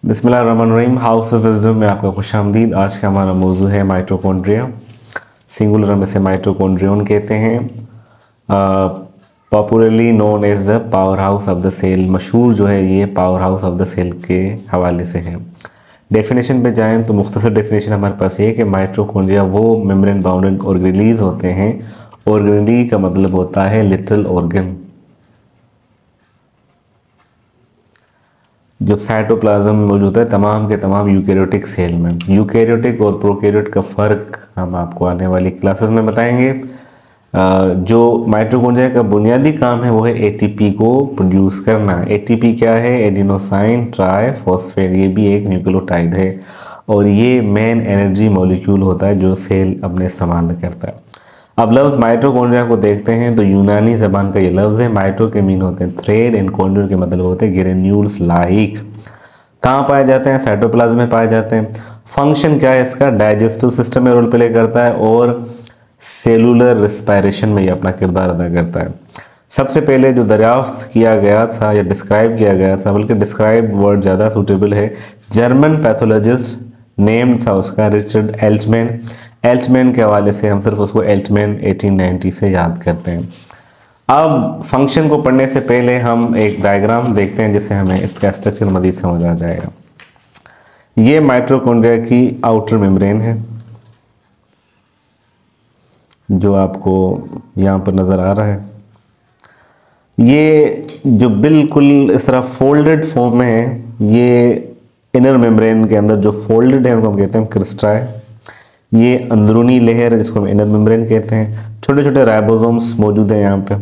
बिस्मिल्लाहिर्रहमानिर्रहीम। House of wisdom में आपका खुशामदीद। आज का हमारा मौजू है माइटोकॉन्ड्रिया। सिंगुलर में से माइटोकॉन्ड्रियन कहते हैं। Popularly known as the power house of the cell. मशहूर जो है ये power house of the cell के हवाले से है। डेफिनेशन पे जाएं तो मुख्तसर डेफिनेशन हमारे पास ये है कि माइटोकॉन्ड्रिया वो मेम्ब्रेन बाउंडेड ऑर्गेनेलीज होते हैं। ऑर्गेनेली का मतलब होता है लिटिल ऑर्गन। जो साइटोप्लाज्म में मौजूद है तमाम के तमाम यूकैरियोटिक सेल में। यूकैरियोटिक और प्रोकैरियोट का फ़र्क हम आपको आने वाली क्लासेस में बताएंगे। जो माइटोकॉन्ड्रिया का बुनियादी काम है वो है एटीपी को प्रोड्यूस करना। एटीपी क्या है? Adenosine triphosphate. ये भी एक न्यूक्लियोटाइड है और ये मेन एनर्जी मॉलिक्यूल होता है जो सेल अपने इस्तेमाल में करता है। अब लफ्ज़ माइटोकॉन्ड्रिया को देखते हैं तो यूनानी ज़बान का ये लफ्ज़ है। माइटो के मीन होते हैं थ्रेड एंड कॉन्ड्रिया के मतलब होते हैं ग्रेन्यूल्स लाइक। कहाँ पाए जाते हैं? साइटोप्लाज्म में पाए जाते हैं। फंक्शन क्या है इसका? डाइजेस्टिव सिस्टम में रोल प्ले करता है और सेलुलर रिस्पायरेशन में ये अपना किरदार अदा करता है। सबसे पहले जो दरियाफ्त किया गया था या डिस्क्राइब किया गया था, बल्कि डिस्क्राइब वर्ड ज़्यादा सूटेबल है, जर्मन पैथोलॉजिस्ट नेम था उसका रिचर्ड एल्टमैन। एल्टमैन के हवाले से हम सिर्फ उसको एल्टमैन 1890 से याद करते हैं। अब फंक्शन को पढ़ने से पहले हम एक डायग्राम देखते हैं जिससे हमें इसका स्ट्रक्चर मज़ीद समझ आ जाएगा। ये माइटोकॉन्ड्रिया की आउटर मेम्ब्रेन है जो आपको यहाँ पर नज़र आ रहा है। ये जो बिल्कुल इस तरह फोल्डेड फॉर्म में है, ये इनर मेम्ब्रेन के अंदर जो फोल्डेड है उनको हम कहते हैं क्रिस्टा है। ये अंदरूनी लेयर है जिसको हम इनर मेम्ब्रेन कहते हैं। छोटे छोटे राइबोसोम्स मौजूद हैं यहाँ पे,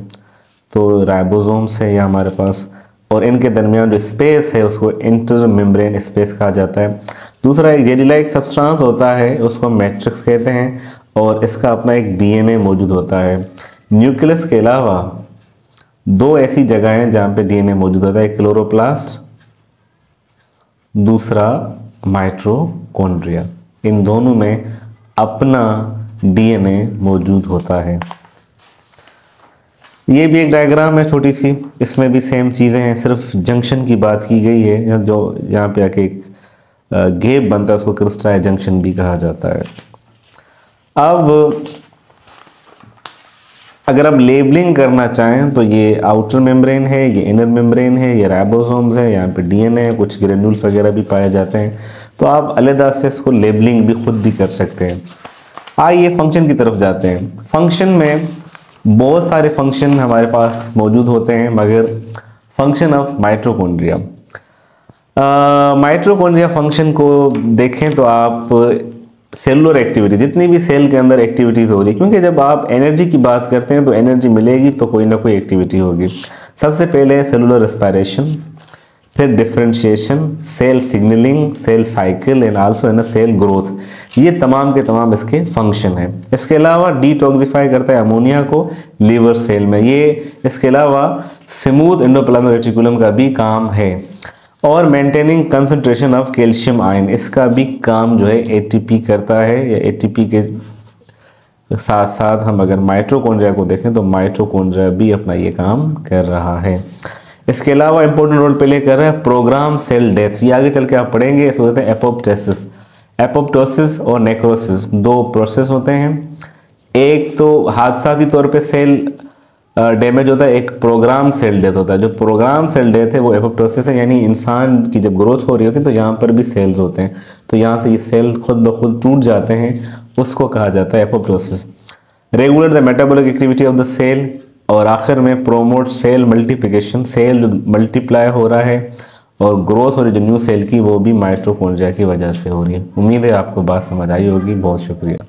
तो राइबोसोम्स है यहाँ हमारे पास, और इनके दरमियान जो स्पेस है उसको इंटर मेम्ब्रेन स्पेस कहा जाता है। दूसरा एक जेली लाइक सब्सटेंस होता है उसको हम मैट्रिक्स कहते हैं और इसका अपना एक डीएनए मौजूद होता है। न्यूक्लियस के अलावा दो ऐसी जगह हैं जहाँ पे डीएनए मौजूद होता है, एक क्लोरोप्लास्ट, दूसरा माइटोकॉन्ड्रिया। इन दोनों में अपना डीएनए मौजूद होता है। ये भी एक डायग्राम है छोटी सी, इसमें भी सेम चीज़ें हैं, सिर्फ जंक्शन की बात की गई है। जो यहाँ पे आके एक गैप बनता है उसको क्रिस्टल जंक्शन भी कहा जाता है। अब अगर आप लेबलिंग करना चाहें तो ये आउटर मेम्ब्रेन है, ये इनर मेम्ब्रेन है, ये राइबोसोम्स है, यहाँ पे डीएनए है, कुछ ग्रेन्यूल्स वगैरह भी पाए जाते हैं। तो आप अलग से इसको लेबलिंग भी खुद भी कर सकते हैं। आइए फंक्शन की तरफ जाते हैं। फंक्शन में बहुत सारे फंक्शन हमारे पास मौजूद होते हैं, मगर function of mitochondria, mitochondria function को देखें तो आप सेलुलर एक्टिविटी, जितनी भी सेल के अंदर एक्टिविटीज़ हो रही है, क्योंकि जब आप एनर्जी की बात करते हैं तो एनर्जी मिलेगी तो कोई ना कोई एक्टिविटी होगी। सबसे पहले सेलुलर रेस्पायरेशन, फिर differentiation, cell signalling, cell cycle and also in cell growth. ये तमाम के तमाम इसके फंक्शन हैं। इसके अलावा डिटॉक्सिफाई करता है अमोनिया को लीवर सेल में। ये इसके अलावा स्मूथ एंडोप्लाज्मिक रेटिकुलम का भी काम है। और maintaining concentration of calcium ion, इसका भी काम जो है एटीपी करता है। या एटीपी के साथ साथ हम अगर माइटोकॉन्ड्रिया को देखें तो माइटोकॉन्ड्रिया भी अपना ये काम कर रहा है। इसके अलावा इंपॉर्टेंट रोल प्ले कर रहा है प्रोग्राम सेल डेथ। ये आगे चल के आप पढ़ेंगे, इसको कहते हैं एपोप्टोसिस। एपोप्टोसिस और नेक्रोसिस दो प्रोसेस होते हैं। एक तो हादसाती तौर पे सेल डैमेज होता है, एक प्रोग्राम सेल डेथ होता है। जो प्रोग्राम सेल डेथ है वो एपोप्टोसिस है, यानी इंसान की जब ग्रोथ हो रही होती है तो यहाँ पर भी सेल्स होते हैं, तो यहाँ से ये सेल खुद ब खुद टूट जाते हैं, उसको कहा जाता है apoptosis. Regulate the metabolic activity of the cell, और आखिर में प्रोमोट सेल मल्टीप्लिकेशन। सेल जो मल्टीप्लाई हो रहा है और ग्रोथ हो रही है जो न्यू सेल की, वो भी माइटोकॉन्ड्रिया की वजह से हो रही है। उम्मीद है आपको बात समझ आई होगी। बहुत शुक्रिया।